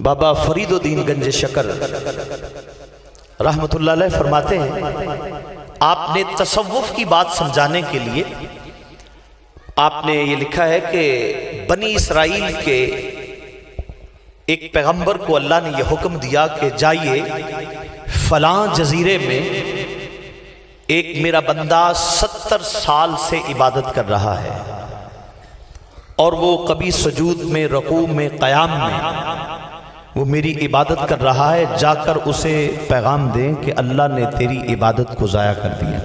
بابا فرید الدین گنج شکر رحمت اللہ علیہ فرماتے ہیں آپ نے تصوف کی بات سمجھانے کے لیے آپ نے یہ لکھا ہے کہ بنی اسرائیل کے ایک پیغمبر کو اللہ نے یہ حکم دیا کہ جائیے فلاں جزیرے میں ایک میرا بندہ 70 سال سے عبادت کر رہا ہے اور وہ کبھی سجود میں، رکوع میں، قیام میں وہ میری عبادت کر رہا ہے، جا کر اسے پیغام دیں کہ اللہ نے تیری عبادت کو ضائع کر دیا۔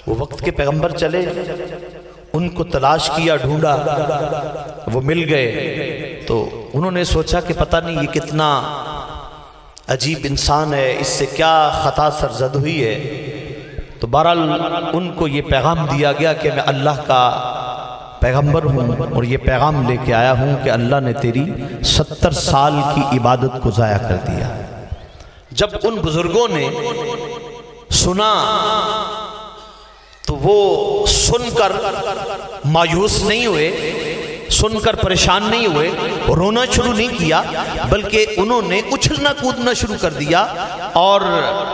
وہ وقت کے پیغمبر چلے، ان کو تلاش کیا، ڈھونڈا، وہ مل گئے تو انہوں نے سوچا کہ پتہ نہیں یہ کتنا عجیب انسان ہے، اس سے کیا خطا سرزد ہوئی ہے۔ تو بہرحال ان کو یہ پیغام دیا گیا کہ میں اللہ کا پیغمبر ہوں اور یہ پیغام لے کے آیا ہوں کہ اللہ نے تیری 70 سال کی عبادت کو ضائع کر دیا۔ جب ان بزرگوں نے سنا تو وہ سن کر مایوس نہیں ہوئے، سن کر پریشان نہیں ہوئے، رونا شروع نہیں کیا، بلکہ انہوں نے اچھلنا کودنا شروع کر دیا اور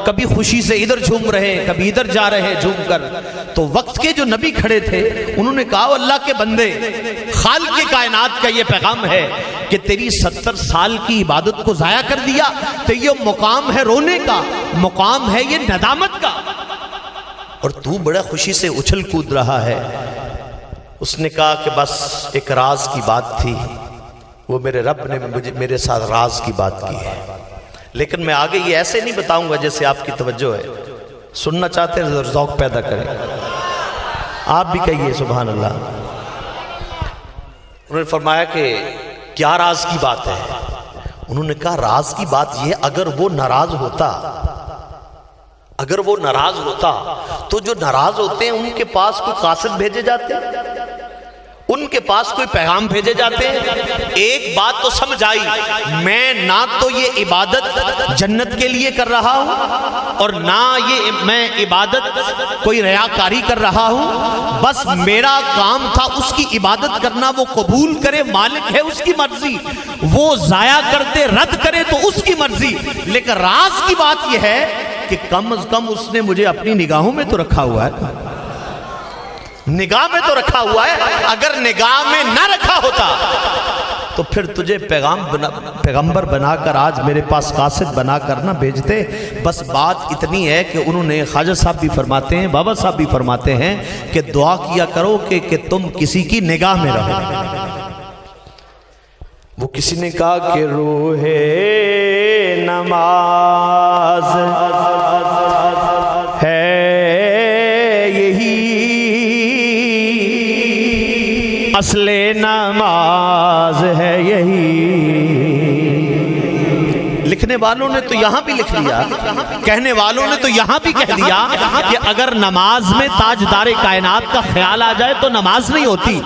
کبھی خوشی سے ادھر جھوم رہے ہیں، کبھی ادھر جا رہے ہیں جھوم کر۔ تو وقت کے جو نبی کھڑے تھے انہوں نے کہا اللہ کے بندے، خالق کائنات کا یہ پیغام ہے کہ تیری 70 سال کی عبادت کو ضائع کر دیا، تو یہ مقام ہے رونے کا، مقام ہے یہ ندامت کا، اور تو بڑا خوشی سے اچھل کود رہا ہے۔ اس نے کہا کہ بس ایک راز کی بات تھی، وہ میرے رب نے میرے ساتھ راز کی بات کی ہے، لیکن میں آگے یہ ایسے نہیں بتاؤں گا جیسے آپ کی توجہ ہے، سننا چاہتے ہیں ذوق پیدا کریں، آپ بھی کہیے سبحان اللہ۔ انہوں نے فرمایا کہ کیا راز کی بات ہے؟ انہوں نے کہا راز کی بات یہ، اگر وہ ناراض ہوتا تو جو ناراض ہوتے ہیں ان کے پاس کوئی قاصد بھیجے جاتے ہیں، ان کے پاس کوئی پیغام بھیجے جاتے ہیں۔ ایک بات تو سمجھ آئی، میں نہ تو یہ عبادت جنت کے لیے کر رہا ہوں اور نہ یہ میں عبادت کوئی ریاکاری کر رہا ہوں، بس میرا کام تھا اس کی عبادت کرنا، وہ قبول کرے مالک ہے اس کی مرضی، وہ ضائع کر دے رد کرے تو اس کی مرضی، لیکن راز کی بات یہ ہے کہ کم از کم اس نے مجھے اپنی نگاہوں میں تو رکھا ہوا ہے، نگاہ میں تو رکھا ہوا ہے۔ اگر نگاہ میں نہ رکھا ہوتا تو پھر تجھے پیغمبر بنا کر آج میرے پاس قاصد بنا کر نہ بھیجتے۔ بس بات اتنی ہے کہ انہوں نے، خواجہ صاحب بھی فرماتے ہیں، بابا صاحب بھی فرماتے ہیں کہ دعا کیا کرو کہ تم کسی کی نگاہ میں رہو۔ وہ کسی نے کہا کہ روح نماز ہے یہی، اصل نماز ہے یہی۔ لکھنے والوں نے تو یہاں بھی لکھ دیا، کہنے والوں نے تو یہاں بھی کہہ دیا کہ اگر نماز میں تاجدار کائنات کا خیال آ جائے تو نماز نہیں ہوتی۔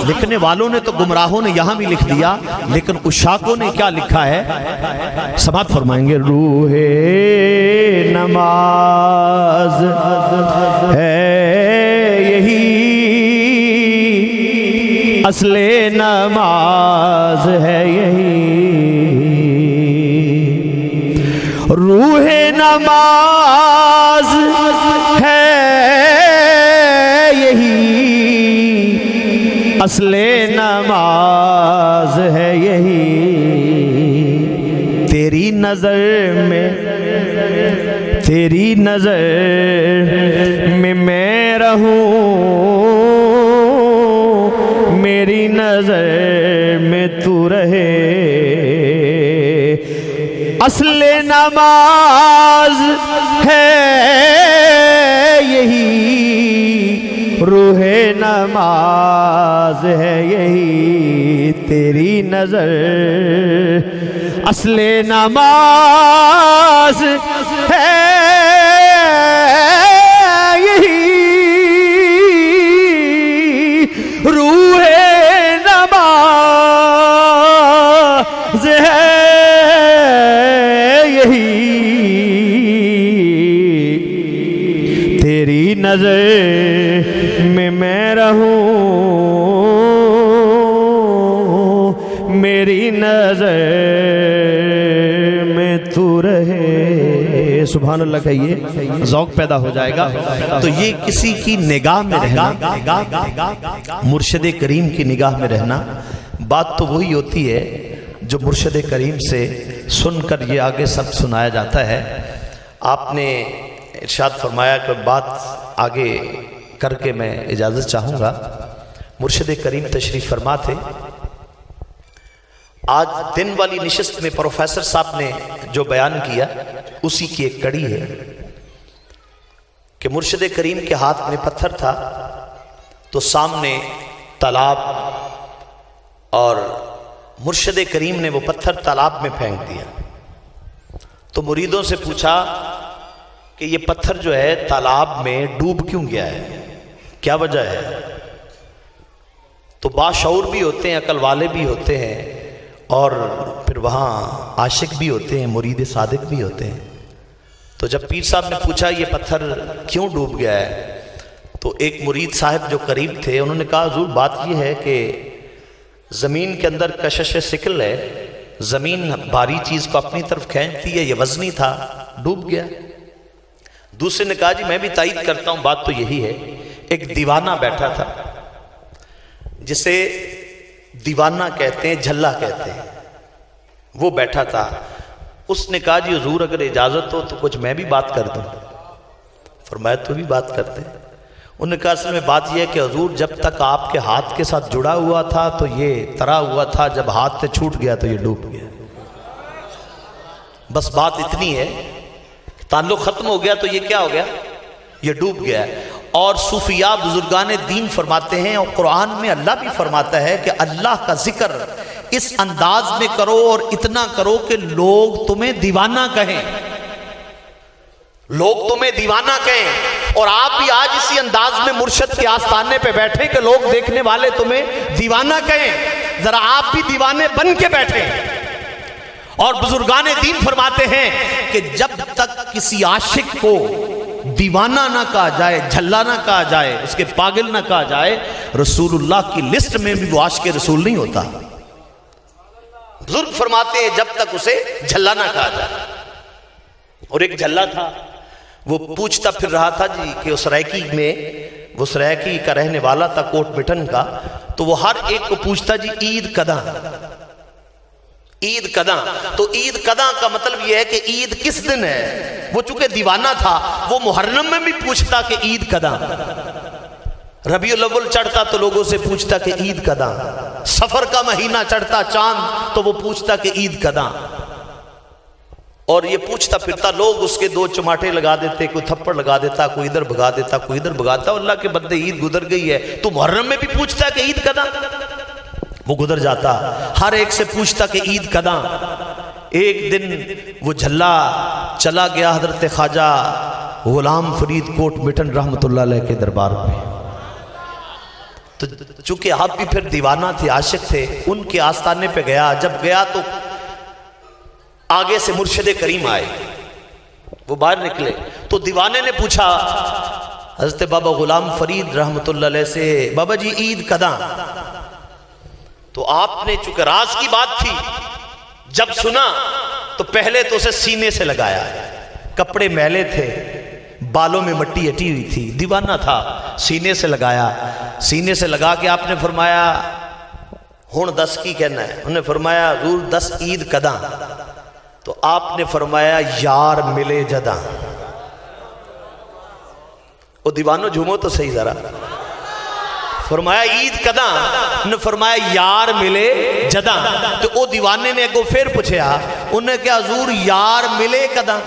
لکھنے والوں نے تو، گمراہوں نے یہاں بھی لکھ دیا، لیکن عشاقوں نے کیا لکھا ہے سماعت فرمائیں گے۔ روح نماز ہے یہی، اصل نماز ہے یہی، روح نماز ہے یہی، اصل نماز ہے یہی، تیری نظر میں میں رہوں، میری نظر میں تو رہے، اصل نماز ہے یہی، روح نماز ہے یہی، تیری نظر اصل نماز ہے یہی، روح نماز ہے یہی، تیری نظر میں رہوں، میری نظر میں تو رہے. سبحان اللہ کہیے، ذوق پیدا ہو جائے گا. تو یہ کسی کی نگاہ میں رہنا، مرشد کریم کی نگاہ میں رہنا، بات تو وہی ہوتی ہے جو مرشد کریم سے سن کر یہ آگے سب سنایا جاتا ہے. آپ نے ارشاد فرمایا کہ بات آگے کر کے میں اجازت چاہوں گا. مرشد کریم تشریف فرما تھے. آج دن والی نشست میں پروفیسر صاحب نے جو بیان کیا اسی کی ایک کڑی ہے کہ مرشد کریم کے ہاتھ میں پتھر تھا تو سامنے تالاب، اور مرشد کریم نے وہ پتھر تالاب میں پھینک دیا. تو مریدوں سے پوچھا کہ یہ پتھر جو ہے تالاب میں ڈوب کیوں گیا ہے، کیا وجہ ہے؟ تو باشعور بھی ہوتے ہیں، عقل والے بھی ہوتے ہیں، اور پھر وہاں عاشق بھی ہوتے ہیں، مرید صادق بھی ہوتے ہیں. تو جب پیر صاحب نے پوچھا یہ پتھر کیوں ڈوب گیا ہے، تو ایک مرید صاحب جو قریب تھے انہوں نے کہا حضور بات یہ ہے کہ زمین کے اندر کشش ثقل ہے، زمین بھاری چیز کو اپنی طرف کھینچتی ہے، یہ وزنی تھا ڈوب گیا. دوسرے نے کہا جی میں بھی تائید کرتا ہوں، بات تو یہی ہے. ایک دیوانہ بیٹھا تھا جسے دیوانہ کہتے ہیں، جھلا کہتے ہیں، وہ بیٹھا تھا. اس نے کہا جی حضور اگر اجازت ہو تو کچھ میں بھی بات کر دوں. فرمایا تو بھی بات کرتے. انہوں نے کہا اصل میں بات یہ ہے کہ حضور جب تک آپ کے ہاتھ کے ساتھ جڑا ہوا تھا تو یہ ترا ہوا تھا، جب ہاتھ سے چھوٹ گیا تو یہ ڈوب گیا. بس بات اتنی ہے، تعلق ختم ہو گیا تو یہ کیا ہو گیا، یہ ڈوب گیا. اور صوفیاء بزرگان دین فرماتے ہیں، اور قرآن میں اللہ بھی فرماتا ہے کہ اللہ کا ذکر اس انداز میں کرو اور اتنا کرو کہ لوگ تمہیں دیوانہ کہیں، لوگ تمہیں دیوانہ کہیں. اور آپ بھی آج اسی انداز میں مرشد کے آستانے پہ بیٹھے کہ لوگ دیکھنے والے تمہیں دیوانہ کہیں. ذرا آپ بھی دیوانے بن کے بیٹھے. اور بزرگان دین فرماتے ہیں کہ جب تک کسی عاشق کو دیوانہ نہ کہا جائے، جھلا نہ کہا جائے، اس کے پاگل نہ کہا جائے، رسول اللہ کی لسٹ میں بھی وہ عاشق رسول نہیں ہوتا. بزرگ فرماتے ہیں جب تک اسے جھلا نہ کہا جائے. اور ایک جھلا تھا، وہ پوچھتا پھر رہا تھا جی کہ اس ریکی میں، وہ سریکی کا رہنے والا تھا کوٹ مٹن کا، تو وہ ہر ایک کو پوچھتا جی عید کداں، عید کداں. تو عید کداں کا مطلب یہ ہے کہ عید کس دن ہے. وہ چونکہ دیوانہ تھا وہ محرم میں بھی پوچھتا کہ عید کداں. ربیع الاول چڑھتا تو لوگوں سے پوچھتا کہ عید کداں. سفر کا مہینہ چڑھتا چاند تو وہ پوچھتا کہ عید کداں. اور یہ پوچھتا پھرتا، لوگ اس کے دو چماٹے لگا دیتے، کوئی تھپڑ لگا دیتا، کوئی ادھر بھگا دیتا، کوئی ادھر بھگاتا. اللہ کے بندے عید گزر گئی ہے تو محرم میں بھی پوچھتا کہ عید کداں. وہ گزر جاتا، ہر ایک سے پوچھتا کہ عید کداں. ایک دن وہ جھلا چلا گیا حضرت خواجہ غلام فرید کوٹ مٹن رحمت اللہ علیہ کے دربار میں. تو چونکہ آپ بھی پھر دیوانہ تھے، عاشق تھے، ان کے آستانے پہ گیا. جب گیا تو آگے سے مرشد کریم آئے، وہ باہر نکلے تو دیوانے نے پوچھا حضرت بابا غلام فرید رحمت اللہ علیہ سے، بابا جی عید کداں. تو آپ نے چونکہ راز کی بات تھی، جب سنا تو پہلے تو اسے سینے سے لگایا. کپڑے میلے تھے، بالوں میں مٹی ہٹی ہوئی تھی، دیوانہ تھا، سینے سے لگایا. سینے سے لگا کے آپ نے فرمایا ہن دس کی کہنا ہے. انہوں نے فرمایا حضور دس عید کداں. تو آپ نے فرمایا یار ملے جداں. وہ دیوانوں جھومو تو صحیح ذرا. فرمایا عید کداں، انہوں نے فرمایا یار ملے جداں. تو وہ دیوانے نے اگو پھر پوچھا، انہوں نے کہا حضور یار ملے کداں.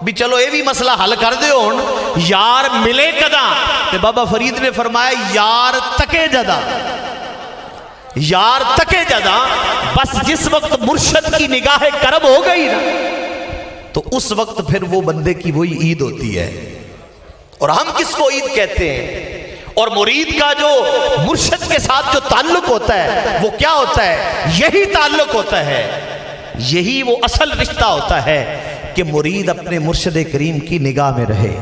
بھی چلو یہ بھی مسئلہ حل کر دے ہون، یار ملے کداں. تو بابا فرید نے فرمایا یار تکے جداں. یار تکے جداں. بس جس وقت مرشد کی نگاہ کرم ہو گئی نا تو اس وقت پھر وہ بندے کی وہی عید ہوتی ہے. اور ہم کس کو عید کہتے ہیں؟ اور مرید کا جو مرشد کے ساتھ جو تعلق ہوتا ہے وہ کیا ہوتا ہے؟ یہی تعلق ہوتا ہے، یہی وہ اصل رشتہ ہوتا ہے کہ مرید اپنے مرشد کریم کی نگاہ میں رہے.